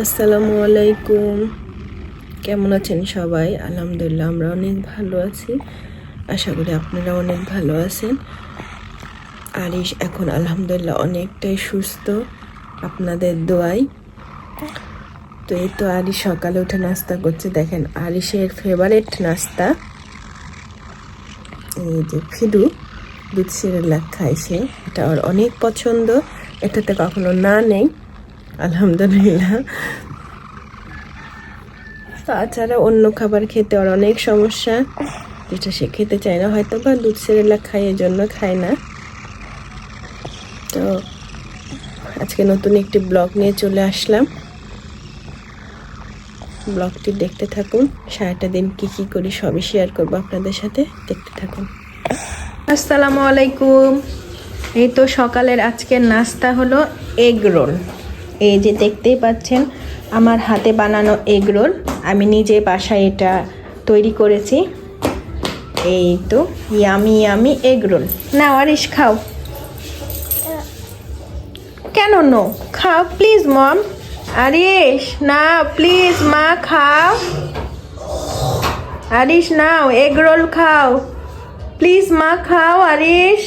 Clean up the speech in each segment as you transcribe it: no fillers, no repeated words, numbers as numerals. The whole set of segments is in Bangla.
আসসালামু আলাইকুম। কেমন আছেন সবাই? আলহামদুলিল্লাহ আমরা অনেক ভালো আছি। আশা করি আপনারা অনেক ভালো আছেন। আরিশ এখন আলহামদুলিল্লাহ অনেকটাই সুস্থ আপনাদের দোয়ায়। তো এই তো আরিশ সকালে উঠে নাস্তা করছে। দেখেন আরিশের ফেভারিট নাস্তা এই যে ফিডু, দুধ সেরেলাক খায় সে। এটা ওর অনেক পছন্দ, এটাতে কখনো না নেই আলহামদুলিল্লাহ। তাছাড়া অন্য খাবার খেতে ওর অনেক সমস্যা, যেটা সে খেতে চায় না, হয়তো বা দুধ সেরেলাক খায় এর জন্য খায় না। তো আজকে নতুন একটি ব্লগ নিয়ে চলে আসলাম। ব্লগটি দেখতে থাকুন। সারাটা দিন কি কি করি সবই শেয়ার করবো আপনাদের সাথে, দেখতে থাকুন। আসসালামু আলাইকুম। এই তো সকালের আজকের নাস্তা হলো এগ রোল। এই যে দেখতেই পাচ্ছেন আমার হাতে বানানো এগ রোল, আমি নিজে বাসায় এটা তৈরি করেছি। এই তো ইয়ামি ইয়ামি এগ রোল। নাও আরিশ খাও। কেন নো? খাও প্লিজ মম। আরিশ না প্লিজ, মা খাও। আরিশ নাও এগ রোল খাও প্লিজ, মা খাও। আরিশ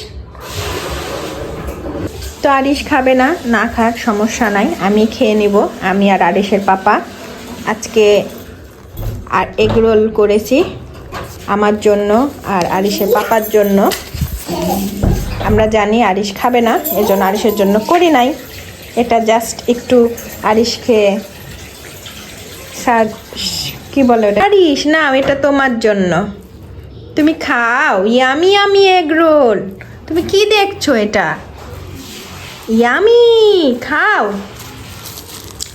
তো আরিশ খাবে না, না খাক সমস্যা নাই, আমি খেয়ে নিব। আমি আর আরিশের পাপা আজকে আর এগ রোল করেছি আমার জন্য আর আরিশের পাপার জন্য। আমরা জানি আরিশ খাবে না, এজন্য আরিশের জন্য করি নাই। এটা জাস্ট একটু আরিশকে কি বলে ওটা, আরিশ না এটা তোমার জন্য, তুমি খাও। Yummy yummy egg roll. তুমি কি দেখছো? এটা ইয়ামি, খাও।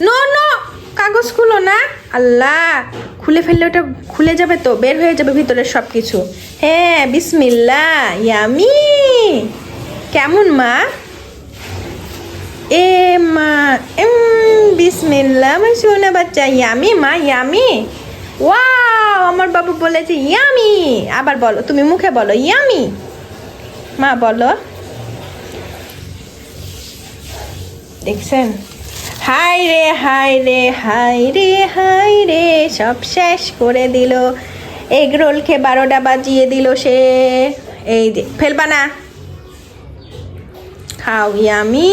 নো নো, কাগজ খুলো না। আল্লাহ, খুলে ফেললে ওটা খুলে যাবে তো, বের হয়ে যাবে ভিতরের সব কিছু। হ্যাঁ বিসমিল্লাহ। ইয়ামি কেমন মা? এ মা বিসমিল্লাহ, আমার সোনা বাচ্চা। ইয়ামি মা, ইয়ামি। ওয়াও, আমার বাবু বলেছে ইয়ামি। আবার বলো, তুমি মুখে বলো ইয়ামি। মা বলো। দেখছেন? হাই রে হাই রে হাই রে হাই রে, সব শেষ করে দিল। এগ রোল খেয়ে 12টা বাজিয়ে দিল সে। এই যে ফেলবা না, খাও। ইয়ামি।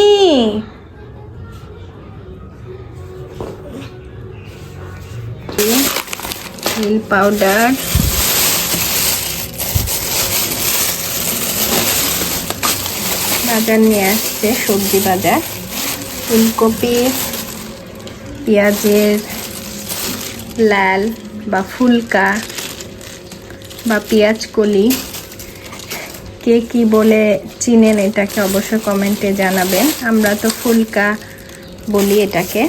মিল্ক পাউডার, বাজার নিয়ে আসছে, সবজি বাজার। ফুলকপি, পেঁয়াজের লাল বা ফুলকা বা পেঁয়াজ কলি, কে কি বলে চিনেন এটাকে অবশ্যই কমেন্টে জানাবেন। আমরা তো ফুলকা বলি এটাকে।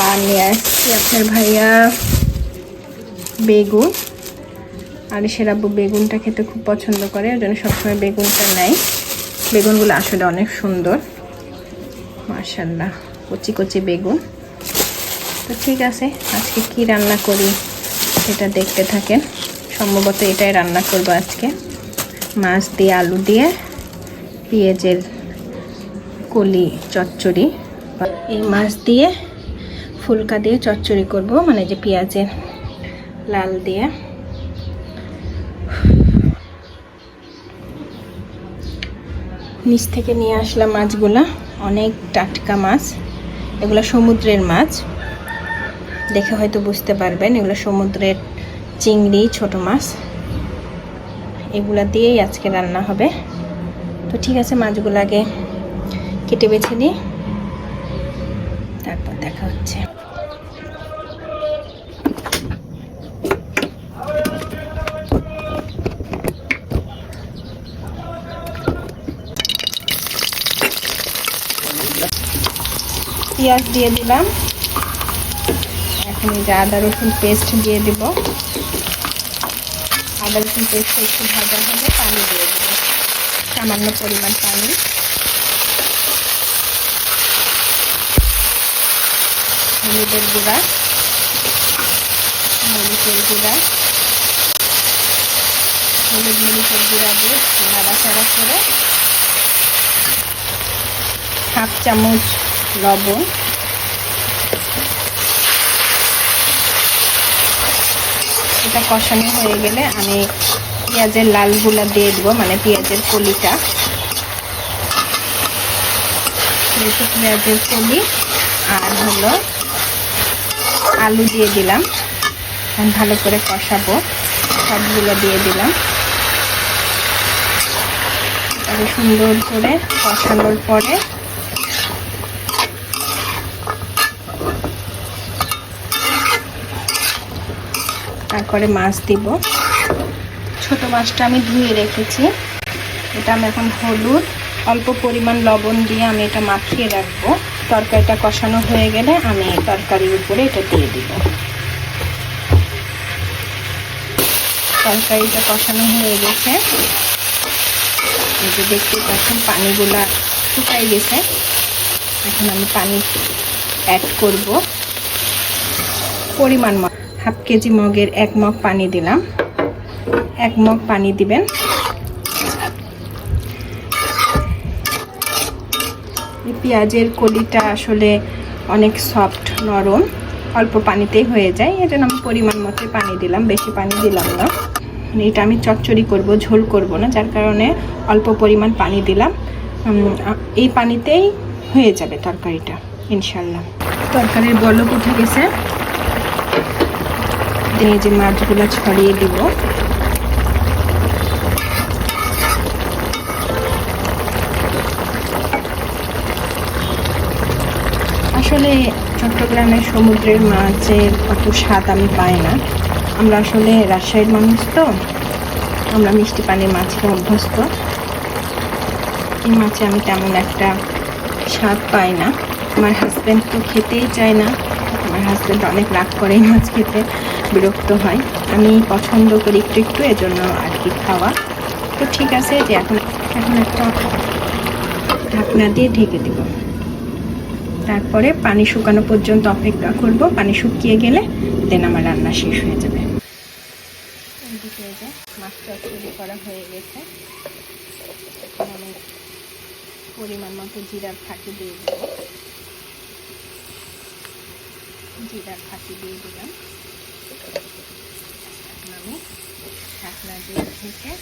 আর নিয়ে আসছি আপনার ভাইয়া বেগুন। আরিশের আব্বু বেগুনটা খেতে খুব পছন্দ করে, ওই জন্য সবসময় বেগুনটা নেয়। বেগুনগুলো আসলে অনেক সুন্দর মাশাআল্লাহ, কচি কচি বেগুন। তো ঠিক আছে, আজকে কি রান্না করি সেটা দেখতে থাকেন। সম্ভবত এটাই রান্না করব আজকে, মাছ দিয়ে আলু দিয়ে পেঁয়াজের কলি চচ্চড়ি। এই মাছ দিয়ে ফুলকা দিয়ে চচ্চড়ি করব, মানে যে পেঁয়াজের লাল দিয়ে। নিচ থেকে নিয়ে আসলাম মাছগুলা, অনেক টাটকা মাছ। এগুলো সমুদ্রের মাছ, দেখে হয়তো বুঝতে পারবেন এগুলো সমুদ্রের চিংড়ি, ছোট মাছ। এগুলা দিয়েই আজকে রান্না হবে। তো ঠিক আছে, মাছগুলো আগে কেটে বেছে দিই, তারপর দেখা হচ্ছে। পেঁয়াজ দিয়ে দিলাম, এখন এই যে আদা রসুন পেস্ট দিয়ে দিব। আদা রসুন পেস্ট একটু ভাজা হলে পানি দিয়ে দেবো, সামান্য পরিমাণ পানি। হলুদের গুঁড়া, মরিচের গুঁড়া, হলুদ মরিচের গুঁড়া দিয়ে নাড়াচাড়া করে হাফ চামচ লবণ, তরকারিটা কষানো হয়ে গেলে আমি পেঁয়াজের লালগুলা দিয়ে দেবো, মানে পেঁয়াজের কলিটা। পেঁয়াজের কলি আর হলো আলু দিয়ে দিলাম। ভালো করে কষাবো, সবগুলো দিয়ে দিলাম। তারপরে সুন্দর করে কষানোর পরে তারপরে মাছ দিব। ছোট মাছটা আমি ধুয়ে রেখেছি। এটা আমি এখন হলুদ, অল্প পরিমাণ লবণ দিয়ে আমি এটা মাখিয়ে রাখবো। তরকারিটা কষানো হয়ে গেলে আমি তরকারির উপরে এটা দিয়ে দিব। তরকারিটা কষানো হয়ে গেছে, এই যে দেখতে পাচ্ছেন পানিগুলা শুকাই গেছে। এখন আমি পানি অ্যাড করব পরিমাণ মতো। হাফ কেজি মগের 1 মগ পানি দিলাম। 1 মগ পানি দিবেন। পেঁয়াজের কলিটা আসলে অনেক সফট, নরম, অল্প পানিতেই হয়ে যায়। এই জন্য আমি পরিমাণ মতো পানি দিলাম, বেশি পানি দিলাম না। এটা আমি চচ্চড়ি করব, ঝোল করব না, যার কারণে অল্প পরিমাণ পানি দিলাম। এই পানিতেই হয়ে যাবে তরকারিটা ইনশাল্লাহ। তরকারির বলক উঠে গেছে, এই যে মাছগুলো ছড়িয়ে দিব। আসলে চট্টগ্রামের সমুদ্রের মাছের অত স্বাদ আমি পাই না। আমরা আসলে রাজশাহীর মানুষ, তো আমরা মিষ্টি পানির মাছ খেয়ে অভ্যস্ত। এই মাছে আমি তেমন একটা স্বাদ পাই না। আমার হাজব্যান্ড তো খেতেই চায় না। আমার হাজব্যান্ড অনেক রাগ করে এই মাছ খেতে, বিরক্ত হয়। আমি পছন্দ করি একটু একটু, এজন্য আর কি খাওয়া। তো ঠিক আছে, যে এখন একটা ঢাকনা দিয়ে ঢেকে দেব। তারপরে পানি শুকানো পর্যন্ত অপেক্ষা করব। পানি শুকিয়ে গেলে দেন আমার রান্না শেষ হয়ে যাবে। এদিকে যে মাছটা তৈরি করা হয়ে গেছে। এখন আমি পরিমাণ মতো জিরার ফাঁকি দিয়ে দেব। জিরার ফাঁকি দিয়ে দিলাম। এখন আমি ঢাকনা দিয়ে ঢেকে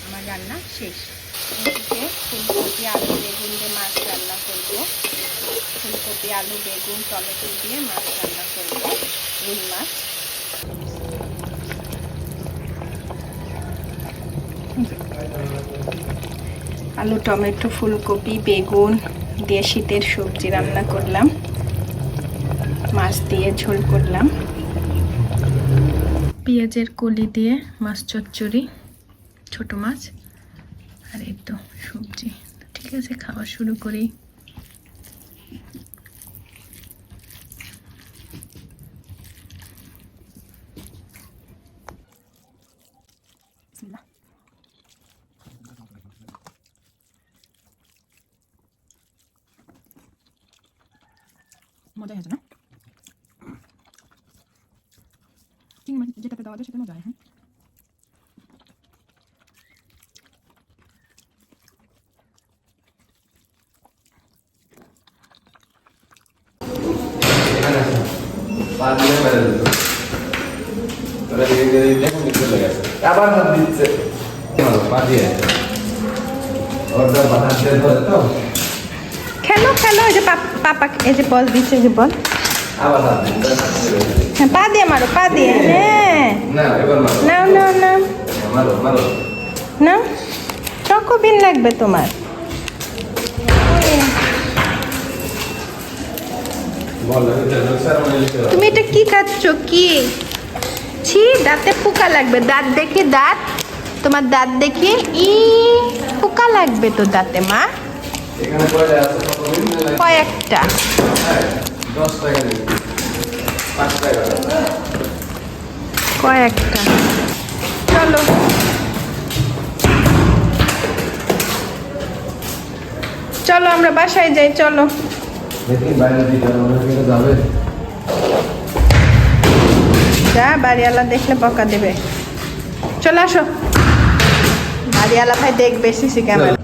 আমার রান্না শেষ। এদিকে ফুলকপি, আলু, বেগুন দিয়ে মাছ রান্না করব। ফুলকপি, আলু, বেগুন, টমেটো দিয়ে মাছ রান্না করব, রুই মাছ। আলু, টমেটো, ফুলকপি, বেগুন দিয়ে শীতের সবজি রান্না করলাম। মাছ দিয়ে ঝোল করলাম। পেঁয়াজের কলি দিয়ে মাছ চচ্চড়ি, ছোট মাছ, আর এই তো সবজি। ঠিক আছে, খাওয়া শুরু করি। মজা হয়েছে না? চিংড়ি মাছ যেটাতে দেওয়া যায় সেটা মজা হয়। হ্যাঁ, আবার হাত দিচ্ছে, খেলো খেলো, এই যে পাপা, এই যে বল দিচ্ছে, যে বল। হ্যাঁ, পা দিয়ে মারো, পা দিয়ে। হ্যাঁ, নাও নাও নাও নাও, চকোবিন লাগবে তোমার। তুমি এটা কি খাচ্ছ? কি ছি, দাঁতে পোকা লাগবে। দাঁত দেখি, দাঁত, তোমার দাঁত দেখি। ই পোকা লাগবে তো দাঁতে মা। কয়েকটা, 10 টাকা দিন, 5 টাকা, কয়েকটা। চলো চলো আমরা বাসায় যাই। চলো, দেখি বাইরে দিকে যাবে। যা, বাড়িওয়ালা দেখলে বকা দেবে। চলে আসো, বাড়িওয়ালা ভাই দেখবে সিসি ক্যামেরা।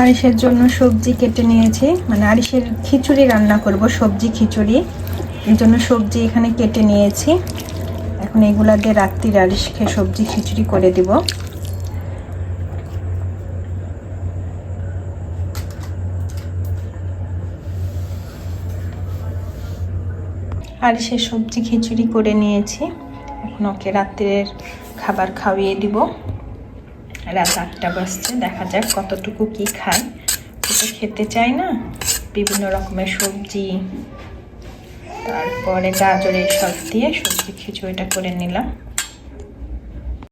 আরিশের জন্য সবজি কেটে নিয়েছি, মানে আরিশের খিচুড়ি রান্না করব, সবজি খিচুড়ি। এর জন্য সবজি এখানে কেটে নিয়েছি। এখন এগুলা দিয়ে রাত্রির আরিশকে সবজি খিচুড়ি করে দিব। আরিশের সবজি খিচুড়ি করে নিয়েছি। এখন ওকে রাত্রের খাবার খাইয়ে দিব। রাত 8টা বাজছে, দেখা যাক কতটুকু কি খায়। ওটা খেতে চাই না, বিভিন্ন রকমের সবজি, তারপরে গাজরের সব দিয়ে সবজি খিচুড়িটা করে নিলাম।